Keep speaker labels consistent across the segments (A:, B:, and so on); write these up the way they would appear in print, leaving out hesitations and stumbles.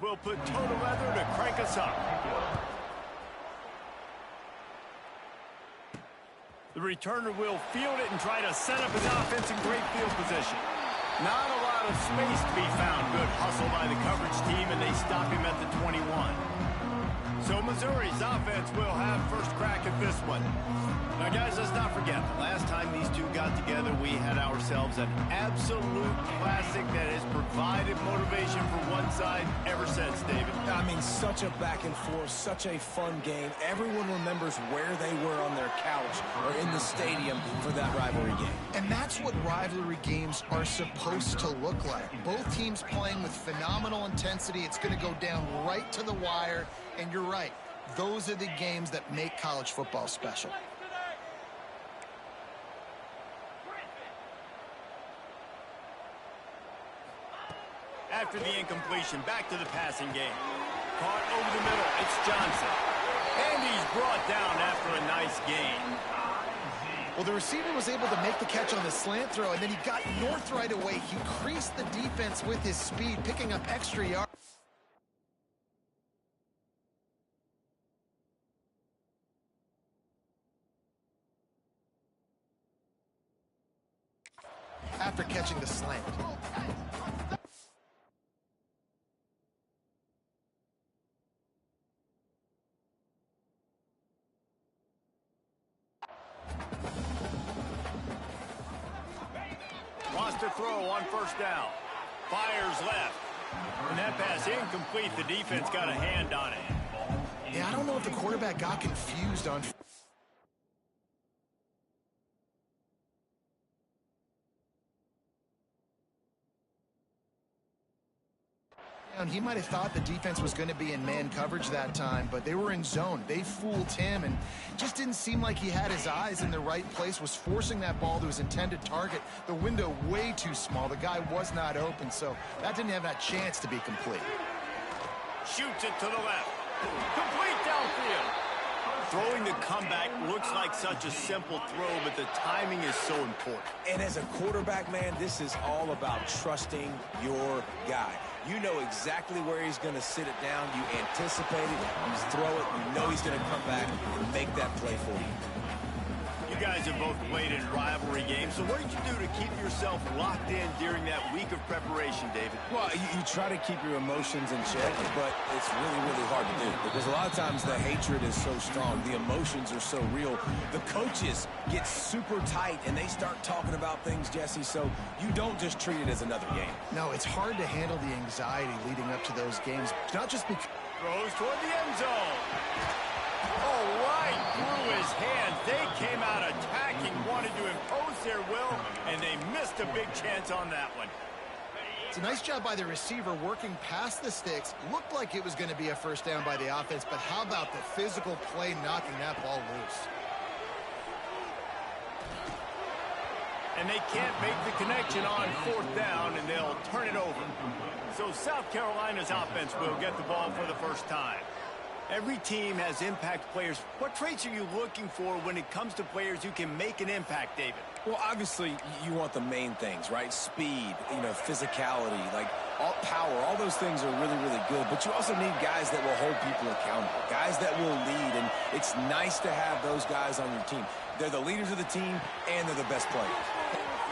A: will put total leather to crank us up. The returner will field it and try to set up his offense in great field position. Not a lot of space to be found. Good hustle by the coverage team, and they stop him at the 21. So Missouri's offense will have first crack at this one. Now, guys, let's not forget, the last time these two got together, we had ourselves an absolute classic that has provided motivation for one side ever since, David.
B: I mean, such a back and forth, such a fun game. Everyone remembers where they were on their couch or in the stadium for that rivalry game.
C: And that's what rivalry games are supposed to look like. Both teams playing with phenomenal intensity. It's going to go down right to the wire. And you're right. Those are the games that make college football special.
A: After the incompletion, back to the passing game. Caught over the middle. It's Johnson. And he's brought down after a nice gain.
C: Well, the receiver was able to make the catch on the slant throw, and then he got north right away. He creased the defense with his speed, picking up extra yards. After catching the slant.
A: Wants to throw on first down. Fires left. And that pass incomplete. The defense got a hand on it.
C: Yeah, I don't know if the quarterback got confused on... He might have thought the defense was going to be in man coverage that time, but they were in zone. They fooled him and just didn't seem like he had his eyes in the right place, was forcing that ball to his intended target. The window way too small. The guy was not open, so that didn't have that chance to be complete.
A: Shoots it to the left. Complete downfield. Throwing the comeback looks like such a simple throw, but the timing is so important.
B: And as a quarterback, man, this is all about trusting your guy. You know exactly where he's going to sit it down. You anticipate it. You throw it. You know he's going to come back and make that play for you.
A: You guys have both played in rivalry games, so what did you do to keep yourself locked in during that week of preparation, David?
B: Well, you try to keep your emotions in check, but it's really, really hard to do because a lot of times the hatred is so strong. The emotions are so real. The coaches get super tight, and they start talking about things, Jesse, so you don't just treat it as another game.
C: No, it's hard to handle the anxiety leading up to those games, not just because...
A: Throws toward the end zone. Oh, right through his hands. They came out attacking, wanted to impose their will, and they missed a big chance on that one.
C: It's a nice job by the receiver working past the sticks. Looked like it was going to be a first down by the offense, but how about the physical play knocking that ball loose?
A: And they can't make the connection on fourth down, and they'll turn it over. So South Carolina's offense will get the ball for the first time. Every team has impact players. What traits are you looking for when it comes to players who can make an impact, David?
B: Well, obviously, you want the main things, right? Speed, physicality, like all power. All those things are really, really good. But you also need guys that will hold people accountable, guys that will lead. And it's nice to have those guys on your team. They're the leaders of the team, and they're the best players.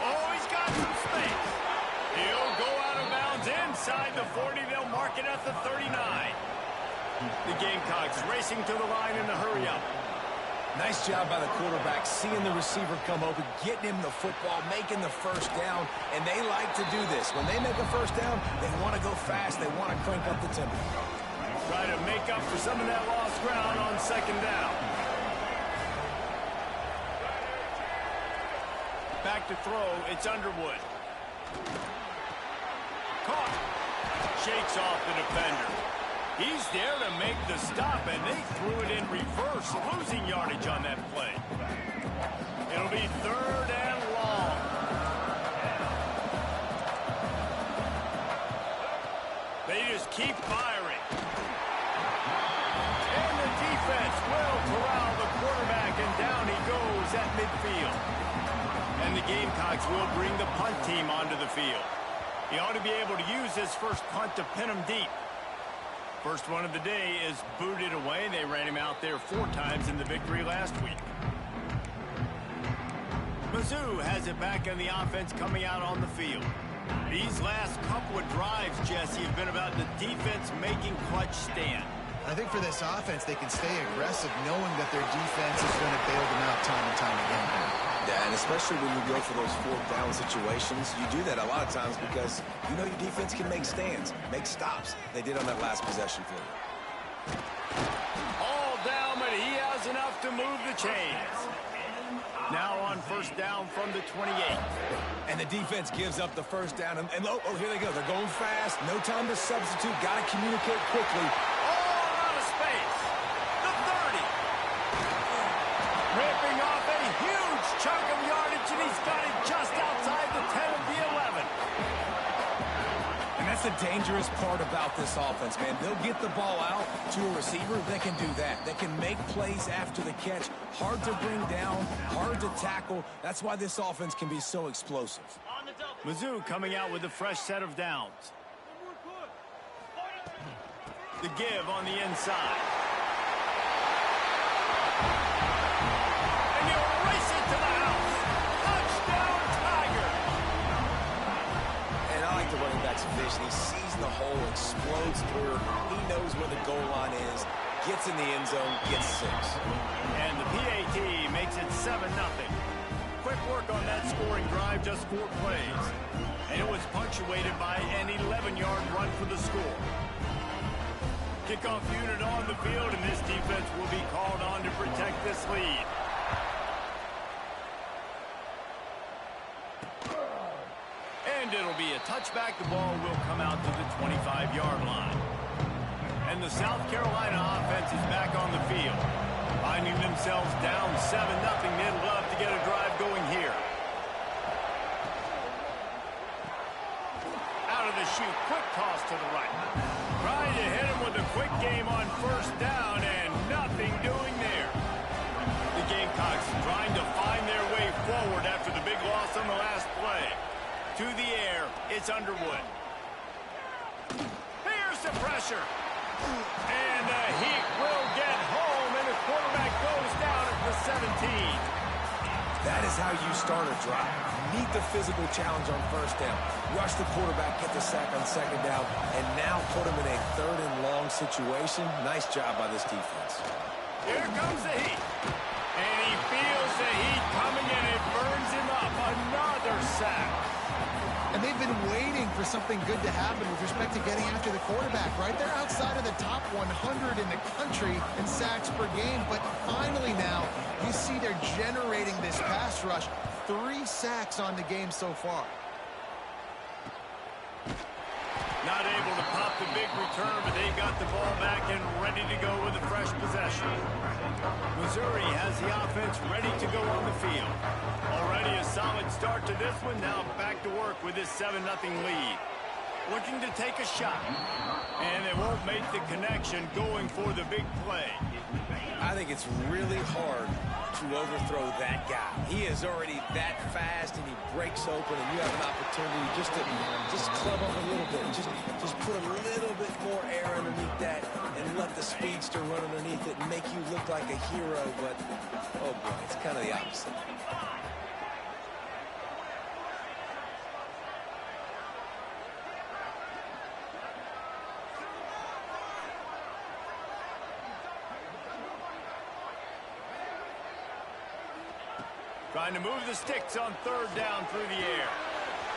A: Oh, he's got some space. He'll go out of bounds inside the 40. They'll mark it at the 39. The Gamecocks racing to the line in a hurry-up.
B: Nice job by the quarterback, seeing the receiver come open, getting him the football, making the first down, and they like to do this. When they make a first down, they want to go fast. They want to crank up the tempo.
A: Try to make up for some of that lost ground on second down. Back to throw, it's Underwood. Caught. Shakes off the defender. He's there to make the stop, and they threw it in reverse, losing yardage on that play. It'll be third and long. They just keep firing. And the defense will corral the quarterback, and down he goes at midfield. And the Gamecocks will bring the punt team onto the field. He ought to be able to use this first punt to pin him deep. First one of the day is booted away. They ran him out there 4 times in the victory last week. Mizzou has it back on the offense coming out on the field. These last couple of drives, Jesse, have been about the defense making clutch stand.
C: I think for this offense, they can stay aggressive knowing that their defense is going to bail them out time and time again.
B: Yeah, and especially when you go for those 4th down situations, you do that a lot of times because you know your defense can make stands, make stops. They did on that last possession for you.
A: All down, but he has enough to move the chains. Now on first down from the 28.
B: And the defense gives up the first down. And oh, here they go. They're going fast. No time to substitute. Got to communicate quickly.
A: All out of space. The 30. Ripping off a huge chunk of yardage, and he's got it just outside the 10 of the 11.
B: And that's the dangerous part about this offense, man. They'll get the ball out to a receiver. They can do that. They can make plays after the catch. Hard to bring down, hard to tackle. That's why this offense can be so explosive.
A: Mizzou coming out with a fresh set of downs. The give on the inside. And he'll race it to the house. Touchdown, Tiger.
B: And I like the running back's vision. He sees the hole, explodes through. He knows where the goal line is, gets in the end zone, gets 6.
A: And the PAT makes it 7-0. Quick work on that scoring drive, just 4 plays. And it was punctuated by an 11-yard run for the score. Kickoff unit on the field, and this defense will be called on to protect this lead. And it'll be a touchback. The ball will come out to the 25-yard line. And the South Carolina offense is back on the field. Finding themselves down 7-0. They'd love to get a drive going here. Out of the chute, quick toss to the right. Trying to hit him with a quick game on first down, and nothing doing there. The Gamecocks trying to find their way forward after the big loss on the last play. To the air, it's Underwood. Here's the pressure. And the Heat will get home, and the quarterback goes down at the 17.
B: That is how you start a drive. Meet the physical challenge on first down. Rush the quarterback, get the sack on second down, and now put him in a 3rd and long situation. Nice job by this defense.
A: Here comes the Heat. And he feels the heat coming, and it burns him up. Another sack.
C: And they've been waiting for something good to happen with respect to getting after the quarterback, right? They're outside of the top 100 in the country in sacks per game, but finally now you see they're generating this pass rush. 3 sacks on the game so far.
A: Not able to pop the big return, but they've got the ball back and ready to go with a fresh possession. Missouri has the offense ready to go on the field. Already a solid start to this one. Now back to work with this 7-0 lead. Looking to take a shot. And they won't make the connection going for the big play.
B: I think it's really hard to overthrow that guy. He is already that fast, and he breaks open, and you have an opportunity just to club up a little bit. Just put a little bit more air underneath that and let the speedster run underneath it and make you look like a hero. But, oh boy, it's kind of the opposite.
A: Trying to move the sticks on 3rd down through the air.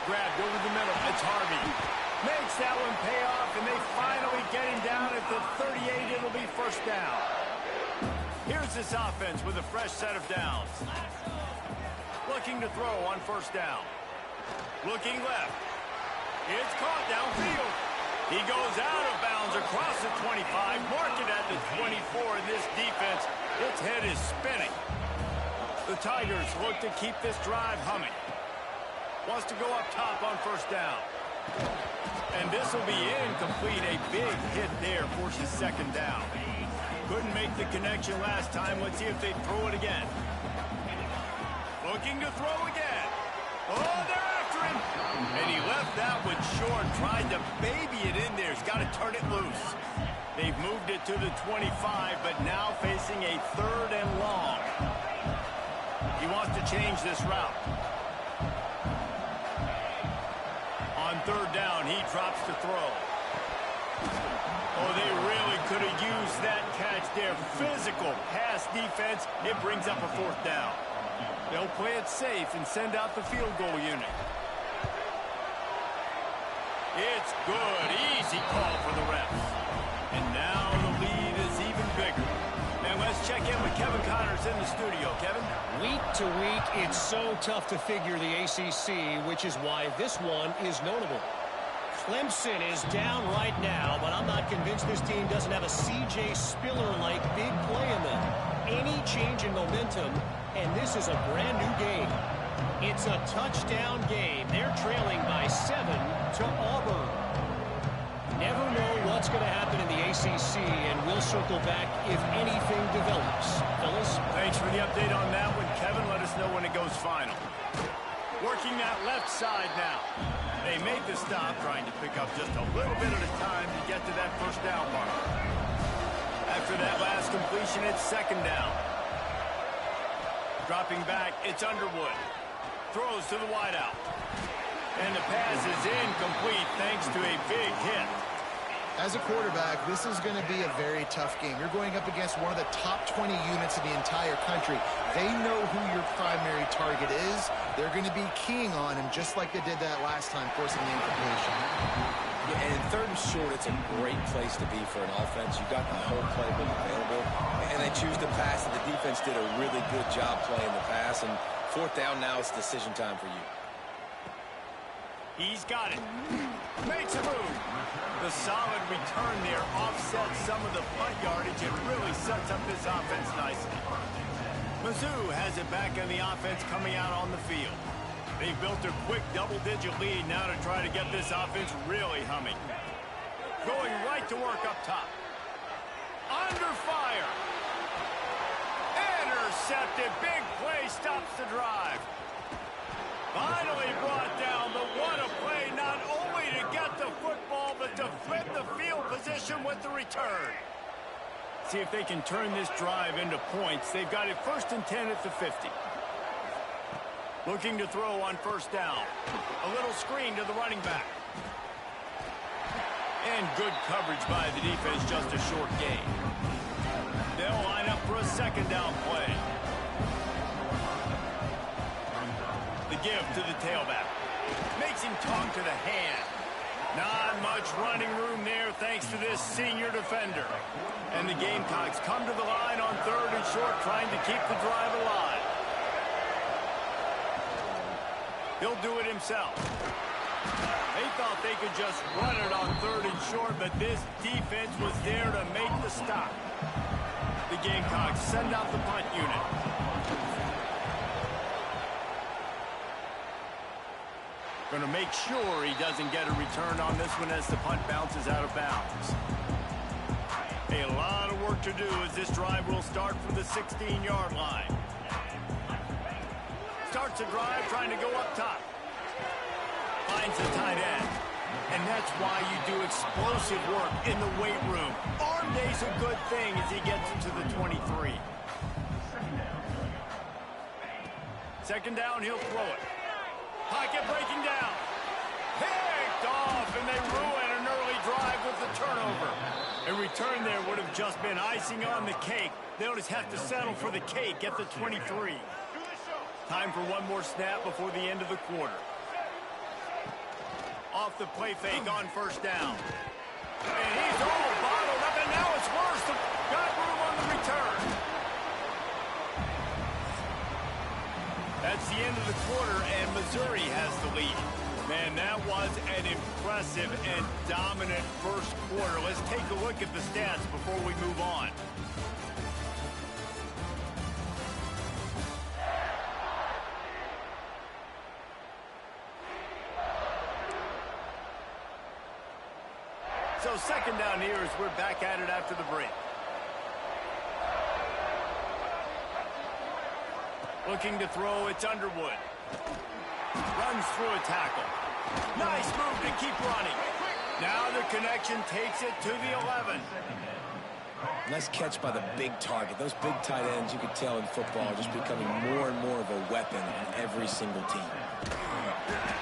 A: Grabbed over the middle. It's Harvey. Makes that one pay off, and they finally get him down at the 38. It'll be first down. Here's this offense with a fresh set of downs. Looking to throw on first down. Looking left. It's caught downfield. He goes out of bounds across the 25. Mark it at the 24. This defense, its head is spinning. The Tigers look to keep this drive humming. Wants to go up top on first down. And this will be incomplete. A big hit there forces 2nd down. Couldn't make the connection last time. Let's see if they throw it again. Looking to throw again. Oh, they're after him. And he left that one short. Tried to baby it in there. He's got to turn it loose. They've moved it to the 25, but now facing a 3rd and long. He wants to change this route. On 3rd down, he drops to throw. Oh, they really could have used that catch there. Physical pass defense. It brings up a 4th down. They'll play it safe and send out the field goal unit. It's good. Easy call for the refs. And now the lead is even bigger. And let's check in with Kevin Connors in the studio. Kevin?
D: Week to week, it's so tough to figure the ACC, which is why this one is notable. Clemson is down right now, but I'm not convinced this team doesn't have a C.J. Spiller-like big play in them. Any change in momentum, and this is a brand new game. It's a touchdown game. They're trailing by 7 to Auburn. Never know what's going to happen in the ACC, and we'll circle back if anything develops. Fellas?
A: Thanks for the update on that one, Kevin. Let us know when it goes final. Working that left side now. They make the stop, trying to pick up just a little bit at a time to get to that 1st down mark. After that last completion, it's 2nd down. Dropping back, it's Underwood. Throws to the wideout. And the pass is incomplete thanks to a big hit.
C: As a quarterback, this is going to be a very tough game. You're going up against one of the top 20 units in the entire country. They know who your primary target is. They're going to be keying on him just like they did that last time, forcing the incompletion.
B: Yeah, and 3rd and short, it's a great place to be for an offense. You've got the whole playbook available, and they choose to pass, and the defense did a really good job playing the pass. And 4th down now, it's decision time for you.
A: He's got it. Makes a move. The solid return there offsets some of the punt yardage and really sets up this offense nicely. Mizzou has it back on the offense coming out on the field. They've built a quick double-digit lead now to try to get this offense really humming. Going right to work up top. Under fire. Intercepted. Big play stops the drive. Finally brought down, but what a play, not only to get the football, but to flip the field position with the return. See if they can turn this drive into points. They've got it 1st and 10 at the 50. Looking to throw on 1st down. A little screen to the running back. And good coverage by the defense, just a short gain. They'll line up for a 2nd down play. The give to the tailback. Makes him talk to the hand. Not much running room there thanks to this senior defender. And the Gamecocks come to the line on 3rd and short, trying to keep the drive alive. He'll do it himself. They thought they could just run it on 3rd and short, but this defense was there to make the stop. The Gamecocks send out the punt unit. Going to make sure he doesn't get a return on this one as the punt bounces out of bounds. A lot of work to do as this drive will start from the 16-yard line. Starts a drive trying to go up top. Finds the tight end. And that's why you do explosive work in the weight room. Arm day's a good thing as he gets into the 23. 2nd down, he'll throw it. Pocket breaking down. Picked off, and they ruin an early drive with the turnover. A return there would have just been icing on the cake. They'll just have to settle for the cake at the 23. Time for one more snap before the end of the quarter. Off the play fake on 1st down. And he's all bottled up, and now it's worse. Got room on the return. That's the end of the quarter, and Missouri has the lead. Man, that was an impressive and dominant first quarter. Let's take a look at the stats before we move on. So 2nd down here as we're back at it after the break. Looking to throw, it's Underwood. Runs through a tackle. Nice move to keep running. Now the connection takes it to the 11.
B: Nice catch by the big target. Those big tight ends, you could tell in football, are just becoming more and more of a weapon on every single team.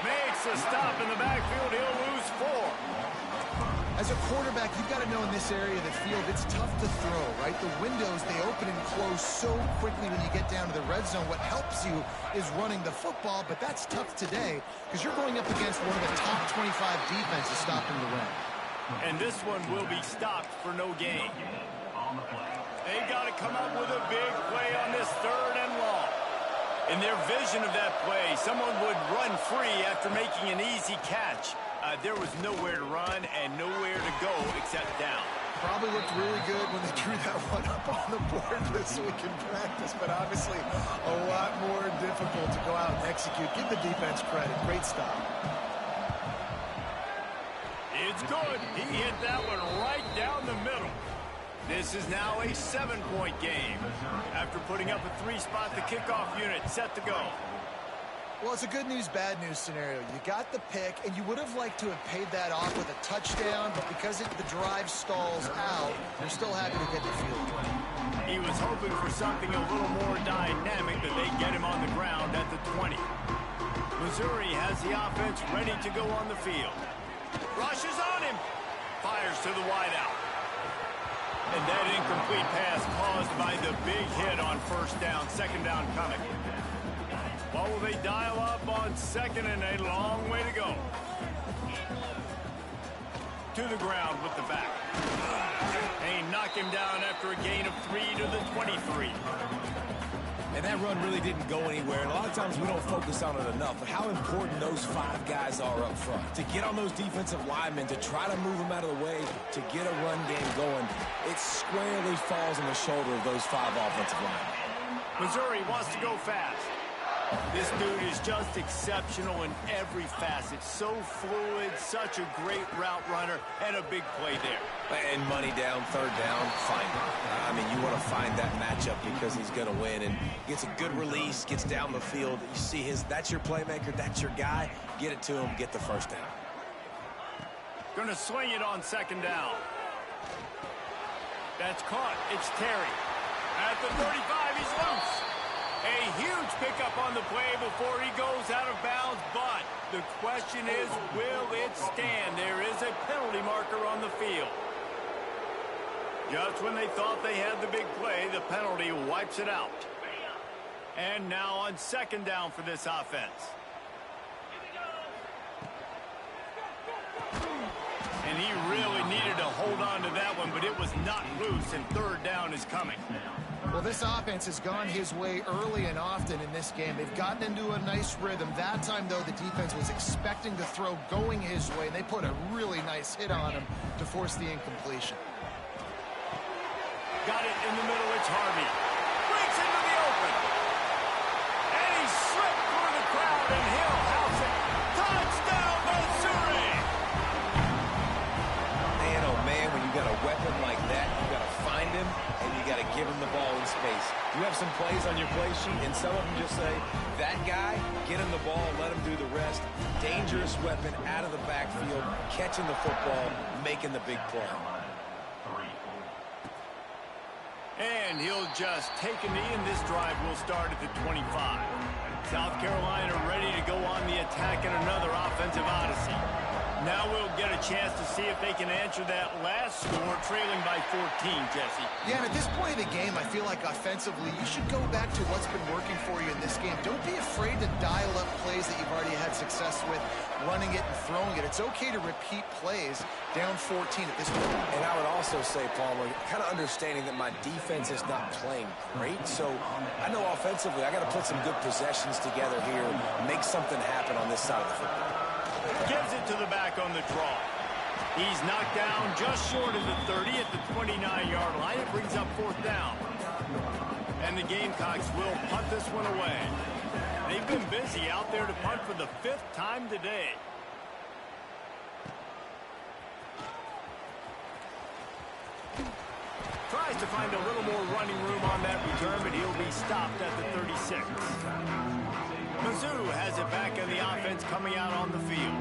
A: Makes a stop in the backfield. He'll lose 4.
C: As a quarterback, you've got to know in this area of the field, it's tough to throw, right? The windows, they open and close so quickly when you get down to the red zone. What helps you is running the football, but that's tough today because you're going up against one of the top 25 defenses stopping the run.
A: And this one will be stopped for no gain. They've got to come up with a big play on this 3rd and long. In their vision of that play, someone would run free after making an easy catch. There was nowhere to run and nowhere to go except down.
C: Probably looked really good when they drew that one up on the board this week in practice, but obviously a lot more difficult to go out and execute. Give the defense credit. Great stop.
A: It's good. He hit that one right down the middle. This is now a 7-point game. After putting up a 3-spot, the kickoff unit set to go.
C: Well, it's a good news, bad news scenario. You got the pick, and you would have liked to have paid that off with a touchdown, but because the drive stalls out, you're still happy to get the field goal.
A: He was hoping for something a little more dynamic, but they get him on the ground at the 20. Missouri has the offense ready to go on the field. Rushes on him. Fires to the wideout. And that incomplete pass caused by the big hit on 1st down, 2nd down coming. What will they dial up on 2nd and a long way to go? To the ground with the back. They knock him down after a gain of 3 to the 23.
B: And that run really didn't go anywhere. And a lot of times we don't focus on it enough, but how important those 5 guys are up front. To get on those defensive linemen, to try to move them out of the way, to get a run game going, it squarely falls on the shoulder of those 5 offensive linemen.
A: Missouri wants to go fast. This dude is just exceptional in every facet. So fluid, such a great route runner, and a big play there.
B: And money down, 3rd down, find him. I mean, you want to find that matchup because he's going to win. And gets a good release, gets down the field. You see that's your playmaker, that's your guy. Get it to him, get the 1st down.
A: Going to swing it on 2nd down. That's caught. It's Terry. At the 35, he's loose. A huge pickup on the play before he goes out of bounds, but the question is, will it stand? There is a penalty marker on the field. Just when they thought they had the big play, the penalty wipes it out. And now on 2nd down for this offense. And he really needed to hold on to that one, but it was not loose, and 3rd down is coming.
C: Well, this offense has gone his way early and often in this game. They've gotten into a nice rhythm. That time, though, the defense was expecting the throw going his way, and they put a really nice hit on him to force the incompletion.
A: Got it in the middle. It's Harvey. Breaks into the open. And he slipped through the crowd, and he'll house it. Touchdown, Missouri!
B: Man, oh man, when you got a weapon like that, you got to find him, and you got to give him the ball in space. You have some plays on your play sheet, and some of them just say, that guy, get him the ball, let him do the rest. Dangerous weapon out of the backfield, catching the football, making the big play.
A: And he'll just take a knee, and this drive will start at the 25. South Carolina ready to go on the attack in another offensive odyssey. Now we'll get a chance to see if they can answer that last score, trailing by 14, Jesse.
C: Yeah, and at this point of the game, I feel like offensively, you should go back to what's been working for you in this game. Don't be afraid to dial up plays that you've already had success with, running it and throwing it. It's okay to repeat plays down 14 at this point.
B: And I would also say, Palmer, kind of understanding that my defense is not playing great, so I know offensively I got to put some good possessions together here, make something happen on this side of the football.
A: Gives it to the back on the draw. He's knocked down just short of the 30 at the 29-yard line. It brings up 4th down. And the Gamecocks will punt this one away. They've been busy out there to punt for the 5th time today. Tries to find a little more running room on that return, but he'll be stopped at the 36. Mizzou has has it back in the offense coming out on the field.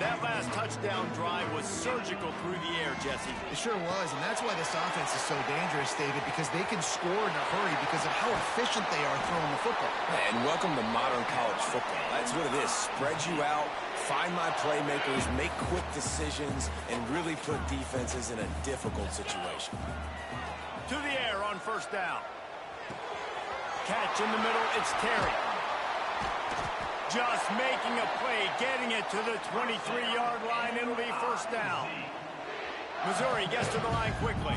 A: That last touchdown drive was surgical through the air, Jesse.
C: It sure was, and that's why this offense is so dangerous, David, because they can score in a hurry because of how efficient they are throwing the football.
B: And welcome to modern college football. That's what it is. Spread you out, find my playmakers, make quick decisions, and really put defenses in a difficult situation.
A: To the air on first down. Catch in the middle, it's Terry. Just making a play, getting it to the 23-yard line. It'll be first down. Missouri gets to the line quickly.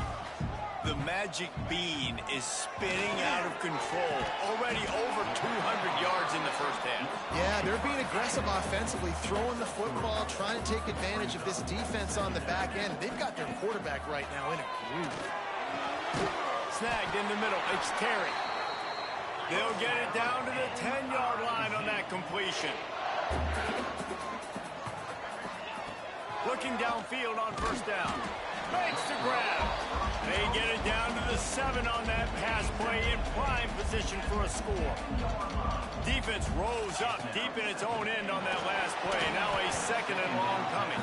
A: The magic bean is spinning out of control. Already over 200 yards in the first half.
C: Yeah, they're being aggressive offensively, throwing the football, trying to take advantage of this defense on the back end. They've got their quarterback right now in a groove.
A: Snagged in the middle, it's Terry. They'll get it down to the 10-yard line on that completion. Looking downfield on first down. Makes the grab. They get it down to the 7 on that pass play in prime position for a score. Defense rose up deep in its own end on that last play. Now a second and long coming.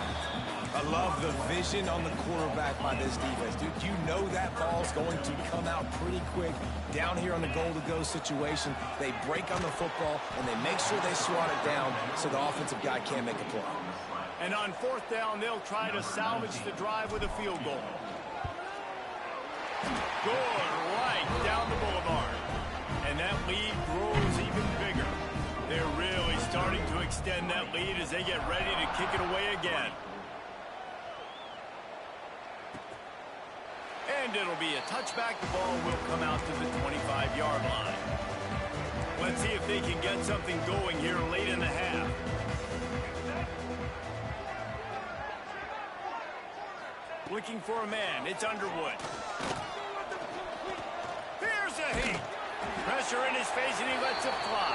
B: I love the vision on the quarterback by this defense. Dude, you know that ball's going to come out pretty quick. Down here on the goal-to-go situation, they break on the football, and they make sure they swat it down so the offensive guy can't make a play.
A: And on fourth down, they'll try to salvage the drive with a field goal. Good right down the boulevard. And that lead grows even bigger. They're really starting to extend that lead as they get ready to kick it away again. And it'll be a touchback. The ball will come out to the 25-yard line. Let's see if they can get something going here late in the half. Looking for a man. It's Underwood. Here's a heat. Pressure in his face, and he lets it fly.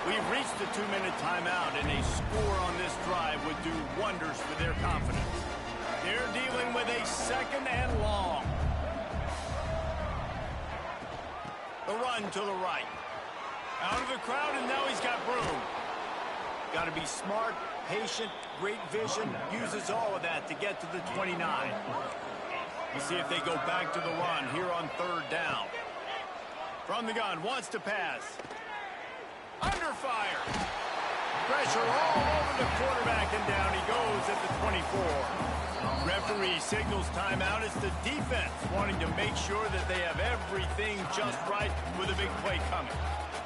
A: We've reached the 2-minute timeout, and a score on this drive would do wonders for their confidence. They're dealing with a second and long. The run to the right. Out of the crowd, and now he's got room. Got to be smart, patient, great vision. Uses all of that to get to the 29. We'll see if they go back to the run here on third down. From the gun, wants to pass. Under fire. Pressure all over the quarterback, and down he goes at the 24. Referee signals timeout. It's the defense wanting to make sure that they have everything just right with a big play coming.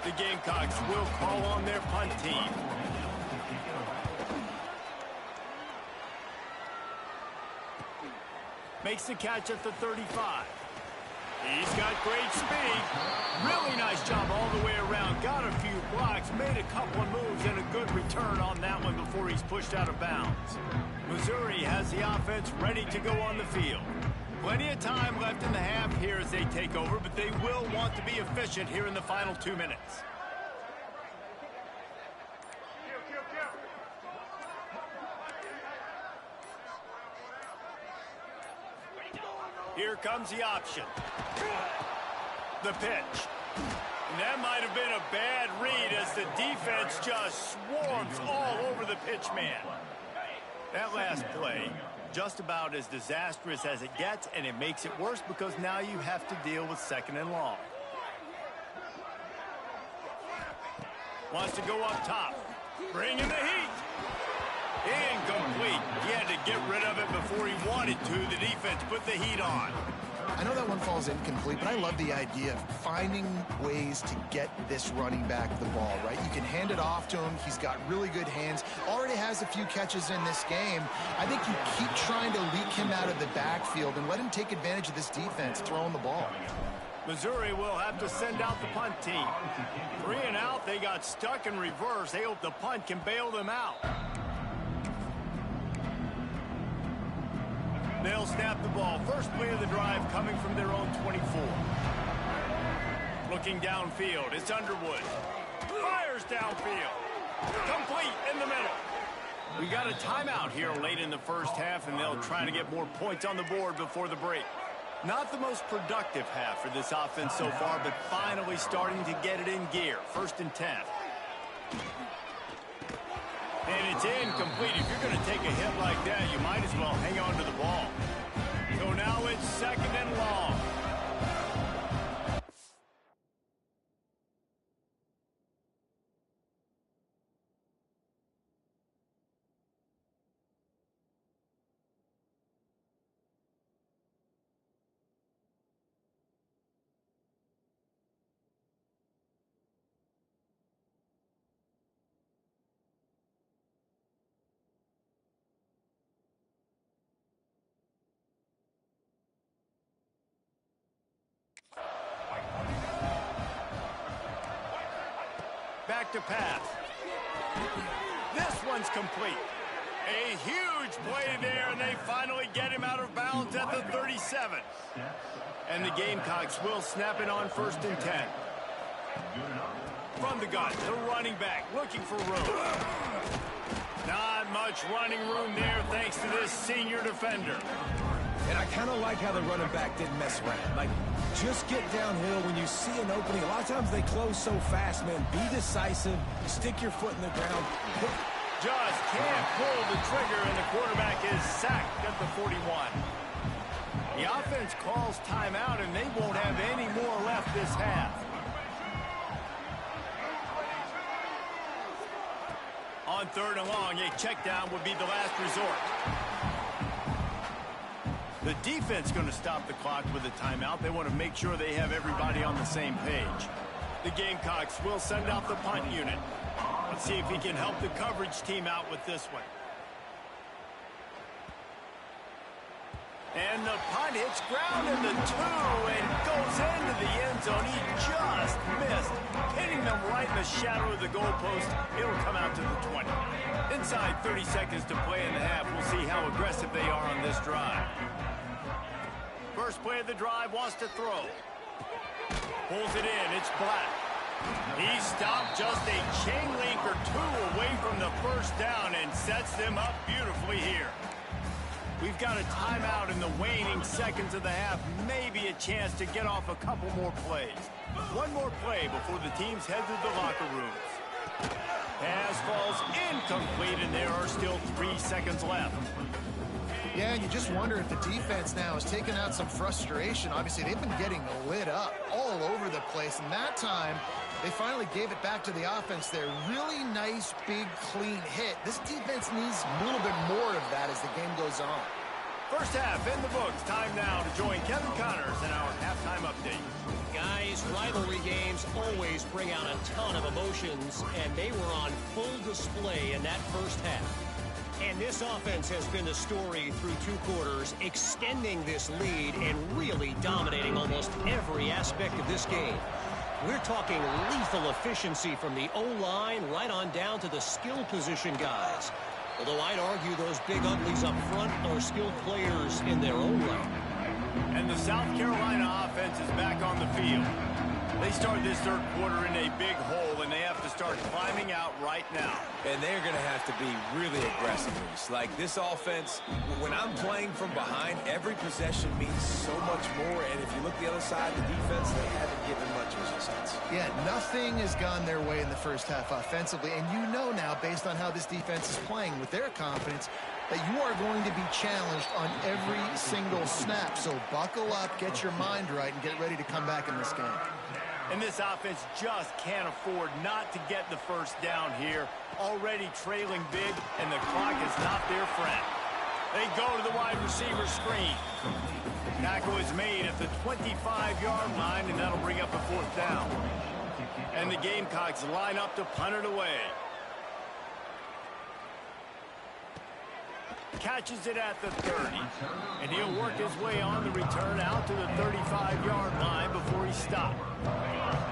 A: The Gamecocks will call on their punt team. Makes the catch at the 35. He's got great speed. Really nice job all the way around. Got a few blocks, made a couple of moves, and a good return on that one before he's pushed out of bounds. Missouri has the offense ready to go on the field. Plenty of time left in the half here as they take over, but they will want to be efficient here in the final 2 minutes. Here comes the option. The pitch. And that might have been a bad read as the defense just swarms all over the pitch man. That last play, just about as disastrous as it gets, and it makes it worse because now you have to deal with second and long. Wants to go up top. Bringing the heat. Incomplete. He had to get rid of it before he wanted to. The defense put the heat on.
C: I know that one falls incomplete, but I love the idea of finding ways to get this running back the ball, right? You can hand it off to him. He's got really good hands. Already has a few catches in this game. I think you keep trying to leak him out of the backfield and let him take advantage of this defense throwing the ball.
A: Missouri will have to send out the punt team. 3 and out. They got stuck in reverse. They hope the punt can bail them out. They'll snap the ball. First play of the drive coming from their own 24. Looking downfield, it's Underwood. Fires downfield. Complete in the middle. We got a timeout here late in the first half, and they'll try to get more points on the board before the break. Not the most productive half for this offense so far, but finally starting to get it in gear. 1st and 10. incomplete. If you're going to take a hit like that, you might as well hang on to the ball. So now it's 2nd and long. Back to pass. This one's complete. A huge play there, and they finally get him out of bounds at the 37. And the Gamecocks will snap it on 1st and 10. From the gun, the running back looking for room. Not much running room there thanks to this senior defender.
B: And I kind of like how the running back didn't mess around. Like, just get downhill when you see an opening. A lot of times they close so fast, man. Be decisive. Stick your foot in the ground.
A: Just can't pull the trigger, and the quarterback is sacked at the 41. The offense calls timeout, and they won't have any more left this half. On 3rd and long, a check down would be the last resort. The defense going to stop the clock with a timeout. They want to make sure they have everybody on the same page. The Gamecocks will send out the punt unit. Let's see if he can help the coverage team out with this one. And the punt hits ground in the 2 and goes into the end zone. He just missed, hitting them right in the shadow of the goalpost. It'll come out to the 20. Inside 30 seconds to play in the half. We'll see how aggressive they are on this drive. First play of the drive, wants to throw. Pulls it in, it's Black. He stopped just a chain link or 2 away from the first down and sets them up beautifully here. We've got a timeout in the waning seconds of the half. Maybe a chance to get off a couple more plays. One more play before the teams head to the locker rooms. Pass falls incomplete, and there are still 3 seconds left.
C: Yeah, and you just wonder if the defense now has taken out some frustration. Obviously, they've been getting lit up all over the place, and that time they finally gave it back to the offense there. Really nice, big, clean hit. This defense needs a little bit more of that as the game goes on.
A: First half in the books. Time now to join Kevin Connors in our halftime update.
D: Guys, rivalry games always bring out a ton of emotions, and they were on full display in that first half. And this offense has been the story through 2 quarters, extending this lead and really dominating almost every aspect of this game. We're talking lethal efficiency from the O-line right on down to the skill position guys. Although I'd argue those big uglies up front are skilled players in their own right.
A: And the South Carolina offense is back on the field. They start this 3rd quarter in a big hole, and they have to start climbing out right now.
B: And they're going to have to be really aggressive. Like, this offense, when I'm playing from behind, every possession means so much more. And if you look the other side of the defense, they haven't given much resistance.
C: Yeah, nothing has gone their way in the first half offensively. And you know now, based on how this defense is playing with their confidence, that you are going to be challenged on every single snap. So buckle up, get your mind right, and get ready to come back in this game.
A: And this offense just can't afford not to get the first down here. Already trailing big, and the clock is not their friend. They go to the wide receiver screen. Tackle is made at the 25-yard line, and that'll bring up a 4th down. And the Gamecocks line up to punt it away. Catches it at the 30, and he'll work his way on the return out to the 35-yard line before he stopped.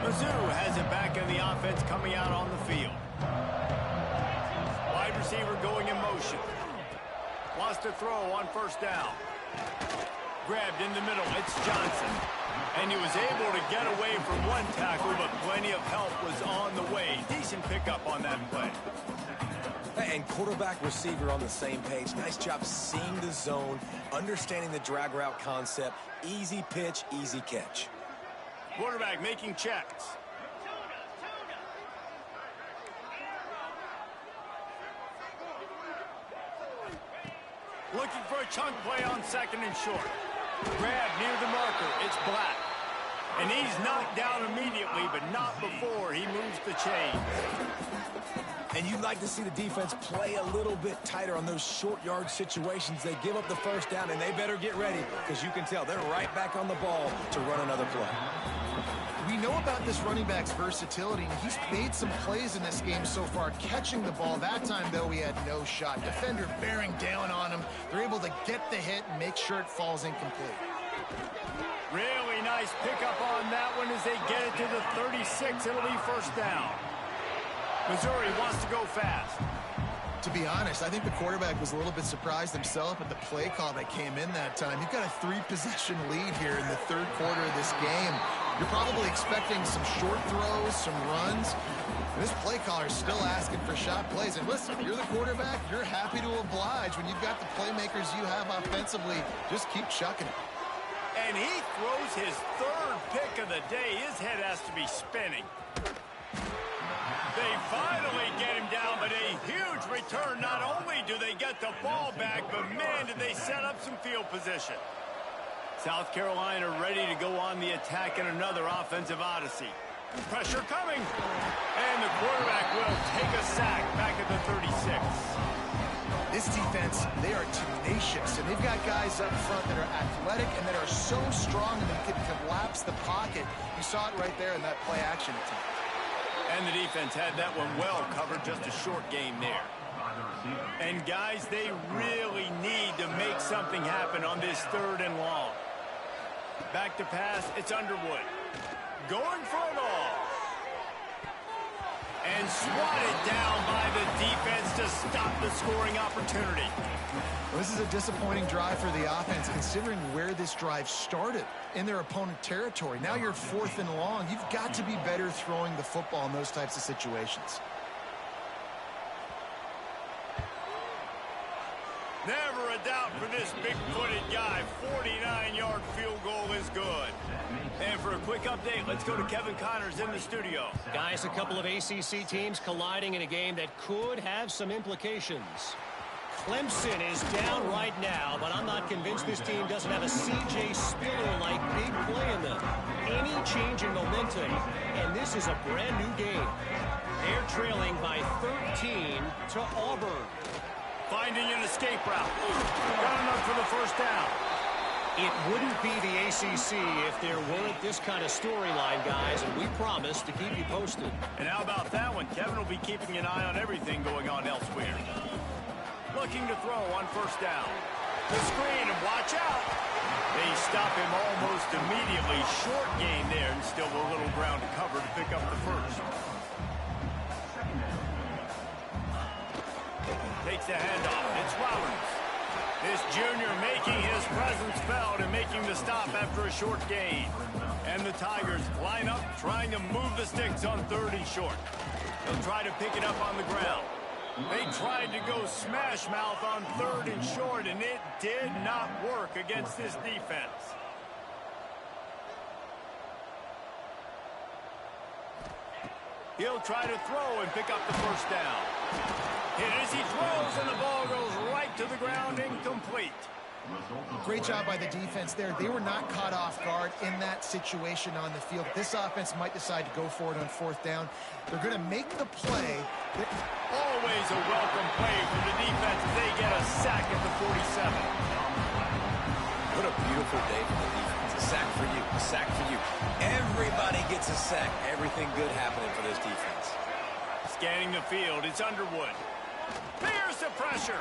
A: Mizzou has it back in the offense coming out on the field. Wide receiver going in motion. Wants to throw on 1st down. Grabbed in the middle, it's Johnson. And he was able to get away from one tackle, but plenty of help was on the way. Decent pickup on that play.
B: And quarterback receiver on the same page. Nice job seeing the zone, understanding the drag route concept. Easy pitch, easy catch.
A: Quarterback making checks. Looking for a chunk play on second and short. Grab near the marker. It's Black. And he's knocked down immediately, but not before he moves the chains.
B: And you'd like to see the defense play a little bit tighter on those short yard situations. They give up the first down, and they better get ready because you can tell they're right back on the ball to run another play.
C: We know about this running back's versatility, and he's made some plays in this game so far, catching the ball. That time, though, he had no shot. Defender bearing down on him. They're able to get the hit and make sure it falls incomplete.
A: Really nice pickup on that one as they get it to the 36. It'll be first down. Missouri wants to go fast.
C: To be honest, I think the quarterback was a little bit surprised himself at the play call that came in that time. You've got a 3-possession lead here in the third quarter of this game. You're probably expecting some short throws, some runs. This play caller is still asking for shot plays. And listen, you're the quarterback. You're happy to oblige. When you've got the playmakers you have offensively, just keep chucking it.
A: And he throws his third pick of the day. His head has to be spinning. They finally get him down, but a huge return. Not only do they get the ball back, but man, did they set up some field position. South Carolina ready to go on the attack in another offensive odyssey. Pressure coming. And the quarterback will take a sack back at the 36.
C: This defense, they are tenacious, and they've got guys up front that are athletic and that are so strong and they can collapse the pocket. You saw it right there in that play action attempt.
A: And the defense had that one well covered, just a short game there. And guys, they really need to make something happen on this third and long. Back to pass, it's Underwood. Going for it all. And swatted down by the defense to stop the scoring opportunity.
C: Well, this is a disappointing drive for the offense, considering where this drive started in their opponent territory. Now you're fourth and long. You've got to be better throwing the football in those types of situations.
A: Never a doubt for this big-footed guy. 49-yard field goal is good. And for a quick update, let's go to Kevin Connors in the studio.
D: Guys, a couple of ACC teams colliding in a game that could have some implications. Clemson is down right now, but I'm not convinced this team doesn't have a C.J. Spiller-like big play in them. Any change in momentum, and this is a brand-new game. They're trailing by 13 to Auburn.
A: Finding an escape route. Got enough for the first down.
D: It wouldn't be the ACC if there weren't this kind of storyline, guys, and we promise to keep you posted.
A: And how about that one? Kevin will be keeping an eye on everything going on elsewhere. Looking to throw on first down. The screen, and watch out. They stop him almost immediately. Short gain there, and still a little ground to cover to pick up the first. Takes the handoff. It's Roberts. This junior making his presence felt and making the stop after a short gain. And the Tigers line up, trying to move the sticks on third and short. They'll try to pick it up on the ground. They tried to go smash mouth on third and short, and it did not work against this defense. He'll try to throw and pick up the first down. Hit as he throws, and the ball goes right to the ground, incomplete.
C: Great job by the defense there. They were not caught off guard in that situation on the field. This offense might decide to go for it on fourth down. They're going to make the play.
A: Always a welcome play for the defense. They get a sack at the 47.
B: What a beautiful day for the defense. A sack for you, a sack for you. Everybody gets a sack. Everything good happening for this defense.
A: Scanning the field, it's Underwood. There's the pressure.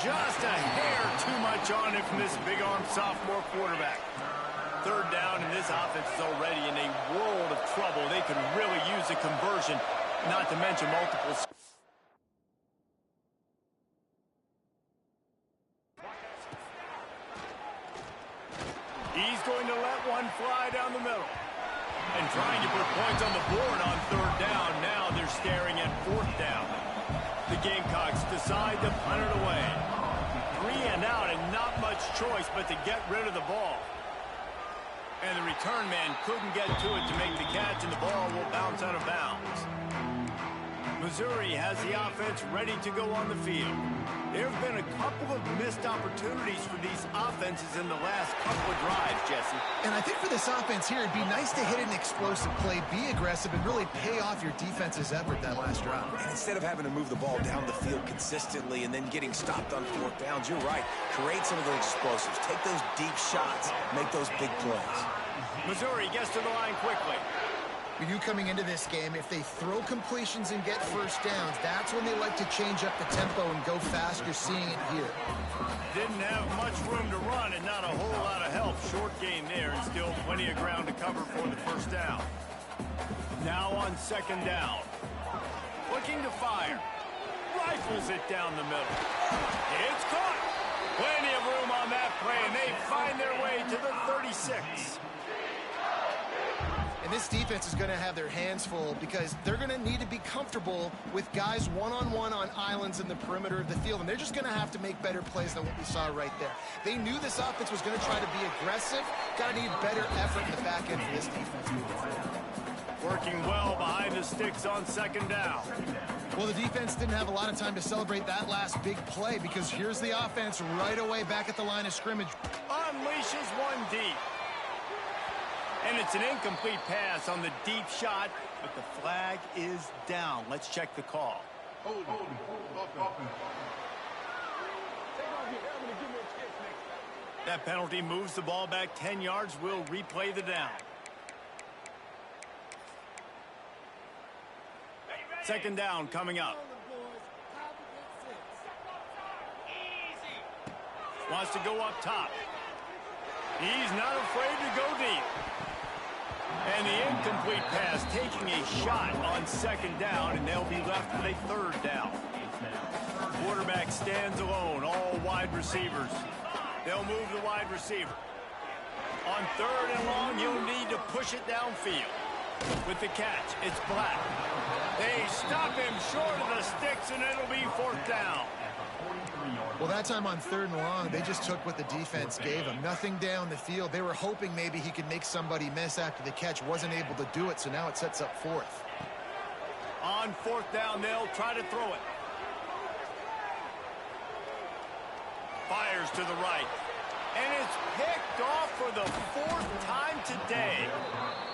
A: Just a hair too much on it from this big-arm sophomore quarterback. Third down, and this offense is already in a world of trouble. They could really use a conversion, not to mention multiple. He's going to let one fly down the middle. And trying to put points on the board on third down. Now they're staring at fourth down. The Gamecocks decide to punt it away. 3 and out, and not much choice but to get rid of the ball. And the return man couldn't get to it to make the catch, and the ball will bounce out of bounds. Missouri has the offense ready to go on the field. There have been a couple of missed opportunities for these offenses in the last couple of drives, Jesse.
C: And I think for this offense here, it'd be nice to hit an explosive play, be aggressive, and really pay off your defense's effort that last drive.
B: And instead of having to move the ball down the field consistently and then getting stopped on fourth downs, you're right. Create some of those explosives. Take those deep shots. Make those big plays.
A: Missouri gets to the line quickly.
C: We knew coming into this game, if they throw completions and get first downs, that's when they like to change up the tempo and go fast. You're seeing it here.
A: Didn't have much room to run and not a whole lot of help. Short game there and still plenty of ground to cover for the first down. Now on second down. Looking to fire. Rifles it down the middle. It's caught. Plenty of room on that play, and they find their way to the 36.
C: And this defense is going to have their hands full because they're going to need to be comfortable with guys one-on-one on islands in the perimeter of the field. And they're just going to have to make better plays than what we saw right there. They knew this offense was going to try to be aggressive. Got to need better effort in the back end for this defense.
A: Working well behind the sticks on second down.
C: Well, the defense didn't have a lot of time to celebrate that last big play because here's the offense right away back at the line of scrimmage.
A: Unleashes one deep. And it's an incomplete pass on the deep shot, but the flag is down. Let's check the call. That penalty moves the ball back 10 yards. We'll replay the down. Second down coming up. Wants to go up top. He's not afraid to go deep. And the incomplete pass taking a shot on second down, and they'll be left with a third down. Quarterback stands alone, all wide receivers. They'll move the wide receiver. On third and long, you'll need to push it downfield. With the catch, it's Black. They stop him short of the sticks, and it'll be fourth down.
C: Well, that time on third and long, they just took what the defense gave him. Nothing down the field. They were hoping maybe he could make somebody miss after the catch. Wasn't able to do it, so now it sets up fourth.
A: On fourth down, they'll try to throw it. Fires to the right. And it's picked off for the fourth time today.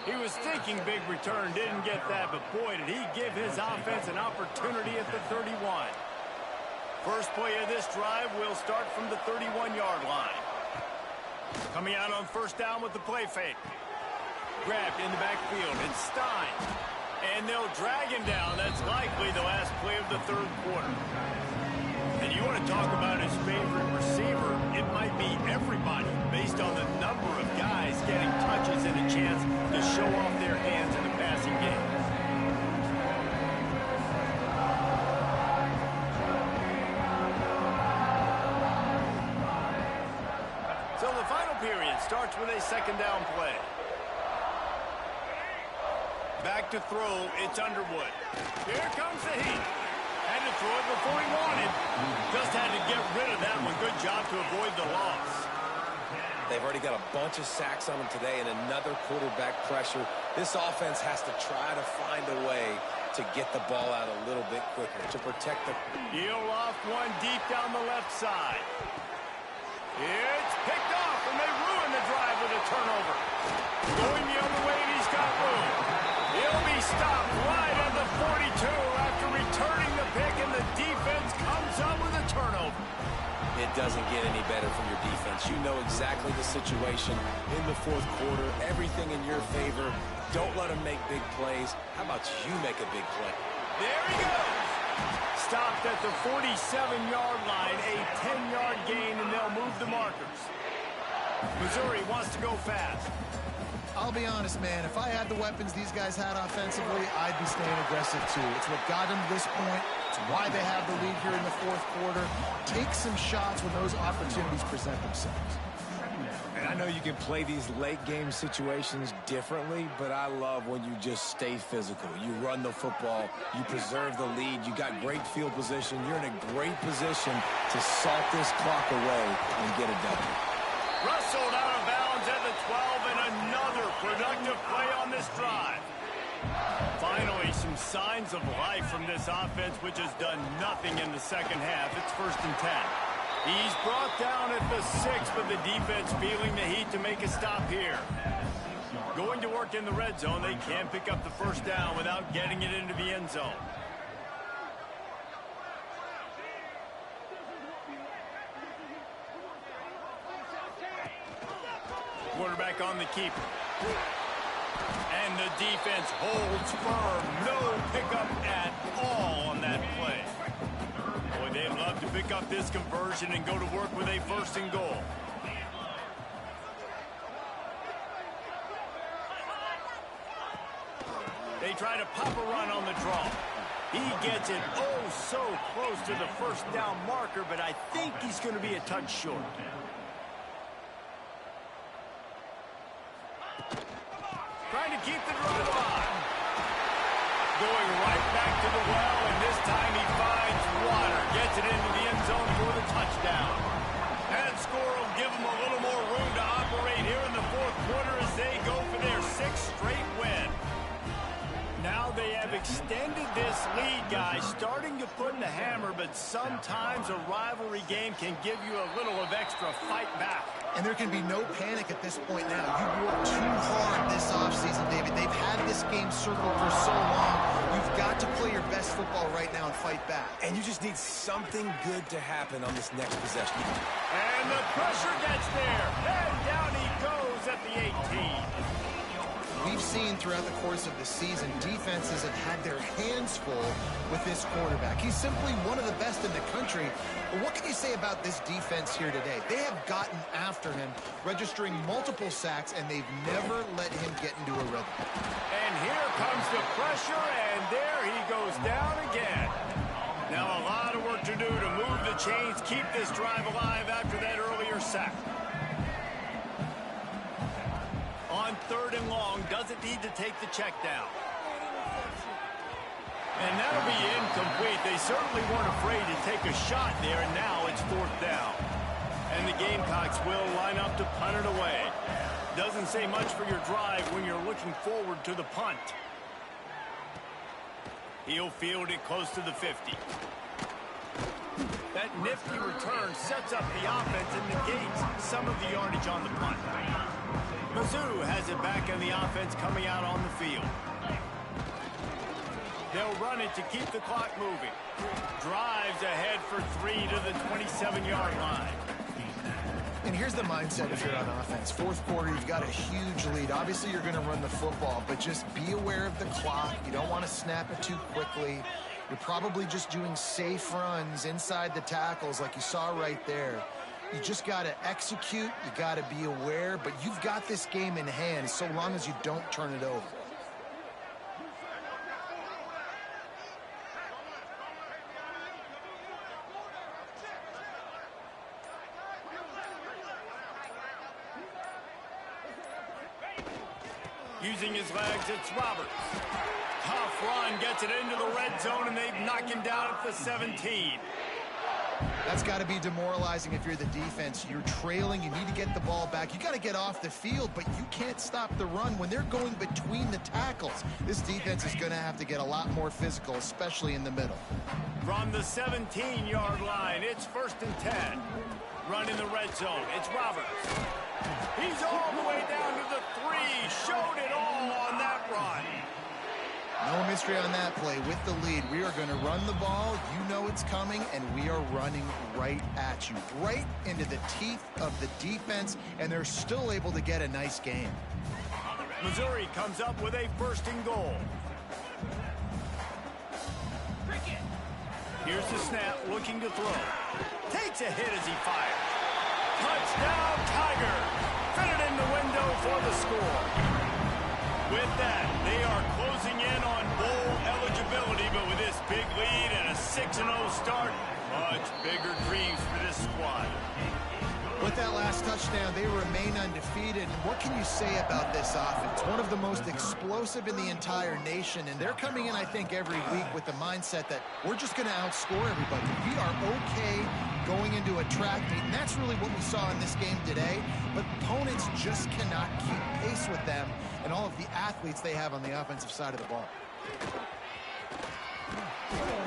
A: He was thinking big return, didn't get that, but boy, did he give his offense an opportunity at the 31. First play of this drive will start from the 31-yard line. Coming out on first down with the play fake. Grabbed in the backfield, and Stein. And they'll drag him down. That's likely the last play of the third quarter. And you want to talk about his favorite receiver, it might be everybody based on the number of guys getting touches and a chance to show off their hands in the passing game. So the final period starts with a second down play. Back to throw, it's Underwood. Here comes the heat. Had to throw it before he wanted. Just had to get rid of that one. Good job to avoid the loss.
B: They've already got a bunch of sacks on them today and another quarterback pressure. This offense has to try to find a way to get the ball out a little bit quicker to protect the...
A: Heel off one deep down the left side. It's picked off, and they ruin the drive with a turnover. Going the other way, and he's got room. He'll be stopped right at the 42 after returning the pick, and the defense comes up with a turnover.
B: It doesn't get any better from your defense. You know exactly the situation in the fourth quarter. Everything in your favor. Don't let them make big plays. How about you make a big play?
A: There he goes. Stopped at the 47-yard line, a 10-yard gain, and they'll move the markers. Missouri wants to go fast.
C: I'll be honest, man. If I had the weapons these guys had offensively, I'd be staying aggressive too. It's what got them to this point. It's why they have the lead here in the fourth quarter. Take some shots when those opportunities present themselves.
B: And I know you can play these late game situations differently, but I love when you just stay physical. You run the football, you preserve the lead, you got great field position, you're in a great position to salt this clock away and get a W.
A: Wrestled out of bounds at the 12, and another productive play on this drive. Finally, some some signs of life from this offense, which has done nothing in the second half. It's 1st and 10. He's brought down at the 6, but the defense feeling the heat to make a stop here. Going to work in the red zone. They can't pick up the 1st down without getting it into the end zone. Quarterback on the keeper. And the defense holds firm. No pickup at all on that play. Boy, they'd love to pick up this conversion and go to work with a 1st and goal. They try to pop a run on the draw. He gets it oh so close to the 1st down marker, but I think he's going to be a touch short. Trying to keep the drive alive. Going right back to the well, and this time he finds water. Gets it into the end zone for the touchdown. That score will give them a little more room to operate here in the 4th quarter as they go for their 6th straight win. Now they have extended this lead, guys, starting to put in the hammer, but sometimes a rivalry game can give you a little of extra fight back.
C: And there can be no panic at this point now. You worked too hard this offseason, David. They've had this game circled for so long. You've got to play your best football right now and fight back.
B: And you just need something good to happen on this next possession.
A: And the pressure gets there. And down he goes at the 18.
C: We've seen throughout the course of the season, defenses have had their hands full with this quarterback. He's simply one of the best in the country. But what can you say about this defense here today? They have gotten after him, registering multiple sacks, and they've never let him get into a rhythm.
A: And here comes the pressure, and there he goes down again. Now a lot of work to do to move the chains, keep this drive alive after that earlier sack. On 3rd and long, doesn't need to take the check down. And that'll be incomplete. They certainly weren't afraid to take a shot there, and now it's 4th down. And the Gamecocks will line up to punt it away. Doesn't say much for your drive when you're looking forward to the punt. He'll field it close to the 50. That nifty return sets up the offense and negates some of the yardage on the punt. Mizzou has it back in the offense coming out on the field. They'll run it to keep the clock moving. Drives ahead for 3 to the 27-yard line.
C: And here's the mindset if you're on offense. 4th quarter, you've got a huge lead. Obviously, you're going to run the football, but just be aware of the clock. You don't want to snap it too quickly. You're probably just doing safe runs inside the tackles like you saw right there. You just got to execute. You got to be aware, but you've got this game in hand so long as you don't turn it over.
A: Using his legs, it's Roberts. Tough run, gets it into the red zone, and they've knocked him down at the 17.
C: That's got to be demoralizing if you're the defense. You're trailing. You need to get the ball back. You got to get off the field, but you can't stop the run when they're going between the tackles. This defense is going to have to get a lot more physical, especially in the middle.
A: From the 17-yard line, it's 1st and 10. Run in the red zone. It's Roberts. He's all the way down to the 3. Showed it all on that run.
C: No mystery on that play. With the lead, we are going to run the ball. You know it's coming, and we are running right at you, right into the teeth of the defense, and they're still able to get a nice game.
A: Missouri comes up with a 1st and goal. Here's the snap, looking to throw. Takes a hit as he fires. Touchdown, Tigers! Fit it in the window for the score. With that, they are closing in on bowl eligibility, but with this big lead and a 6-0 start, much bigger dreams for this squad.
C: With that last touchdown, they remain undefeated. And what can you say about this offense? One of the most explosive in the entire nation, and they're coming in, I think, every week with the mindset that we're just going to outscore everybody. We are okay going into a track meet, and that's really what we saw in this game today. But opponents just cannot keep pace with them and all of the athletes they have on the offensive side of the ball.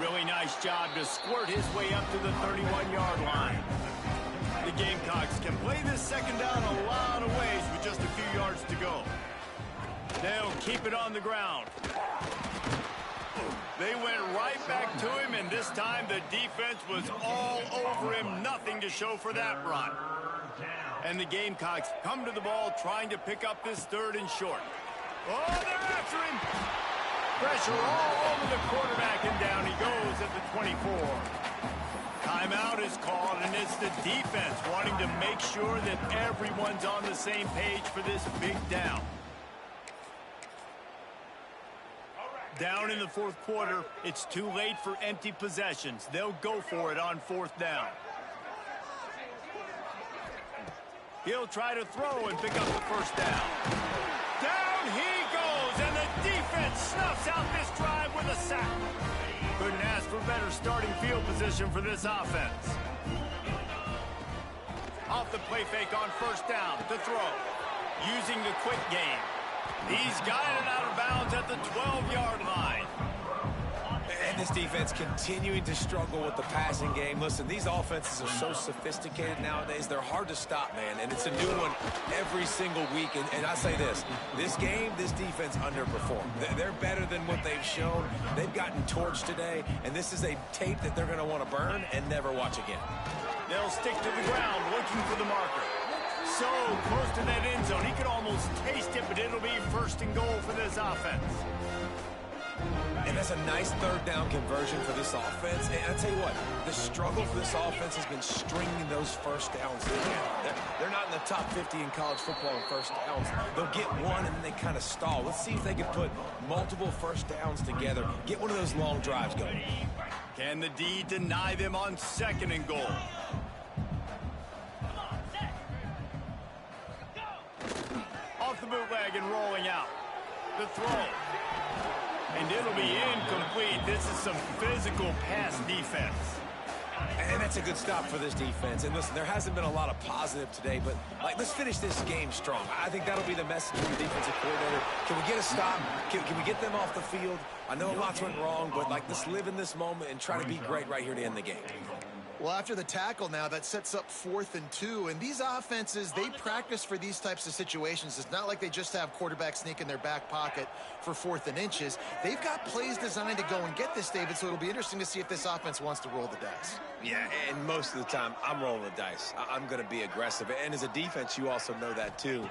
A: Really nice job to squirt his way up to the 31-yard line. The Gamecocks can play this second down a lot of ways with just a few yards to go. They'll keep it on the ground. They went right back to him, and this time the defense was all over him. Nothing to show for that run. And the Gamecocks come to the ball trying to pick up this third and short. Oh, they're after him. Pressure all over the quarterback, and down he goes at the 24. Timeout is called, and it's the defense wanting to make sure that everyone's on the same page for this big down. Down in the fourth quarter, it's too late for empty possessions. They'll go for it on fourth down. He'll try to throw and pick up the first down. Down he goes, and the defense snuffs out this drive with a sack. Couldn't ask for better starting field position for this offense. Off the play fake on first down to throw. Using the quick game. He's guided out of bounds at the 12-yard line.
B: And this defense continuing to struggle with the passing game. Listen, these offenses are so sophisticated nowadays. They're hard to stop, man. And it's a new one every single week. And I say this game, this defense underperformed. They're better than what they've shown. They've gotten torched today. And this is a tape that they're going to want to burn and never watch again.
A: They'll stick to the ground looking for the marker. So close to that end zone. He could almost taste it, but it'll be first and goal for this offense.
B: And that's a nice third down conversion for this offense. And I tell you what, the struggle for this offense has been stringing those first downs together. They're not in the top 50 in college football in first downs. They'll get one and then they kind of stall. Let's see if they can put multiple first downs together, get one of those long drives going.
A: Can the D deny them on second and goal? Off the bootleg and rolling out. The throw. And it'll be incomplete. This is some physical pass defense.
B: And that's a good stop for this defense. And listen, there hasn't been a lot of positive today, but let's finish this game strong. I think that'll be the message from the defensive coordinator. Can we get a stop? Can we get them off the field? I know lots went wrong, but let's live in this moment and try to be great right here to end the game.
C: Well, after the tackle now, that sets up 4th and 2. And these offenses, they practice for these types of situations. It's not like they just have quarterback sneak in their back pocket for 4th and inches. They've got plays designed to go and get this, David, so it'll be interesting to see if this offense wants to roll the dice.
B: Yeah, and most of the time, I'm rolling the dice. I'm going to be aggressive. And as a defense, you also know that, too.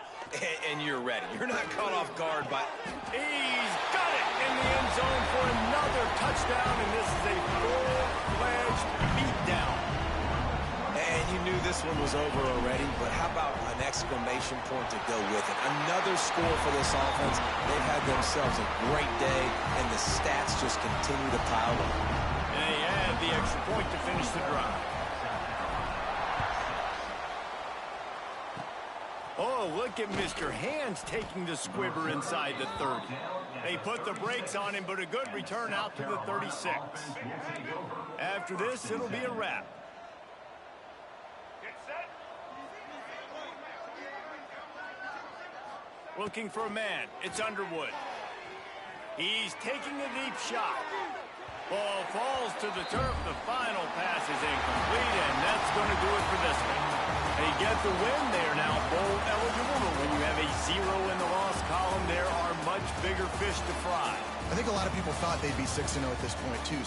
B: And you're ready. You're not caught off guard by...
A: He's got it in the end zone for another touchdown, and this is a full-fledged beatdown.
B: And you knew this one was over already, but how about an exclamation point to go with it? Another score for this offense. They've had themselves a great day, and the stats just continue to pile up.
A: And they add the extra point to finish the drive. Oh, look at Mr. Hands taking the squibber inside the 30. They put the brakes on him, but a good return out to the 36. After this, it'll be a wrap. Looking for a man. It's Underwood. He's taking a deep shot. Ball falls to the turf. The final pass is incomplete, and that's going to do it for this one. They get the win. They are now bowl eligible, but when you have a 0 in the loss column, there are much bigger fish to fry.
C: I think a lot of people thought they'd be 6-0 at this point, too.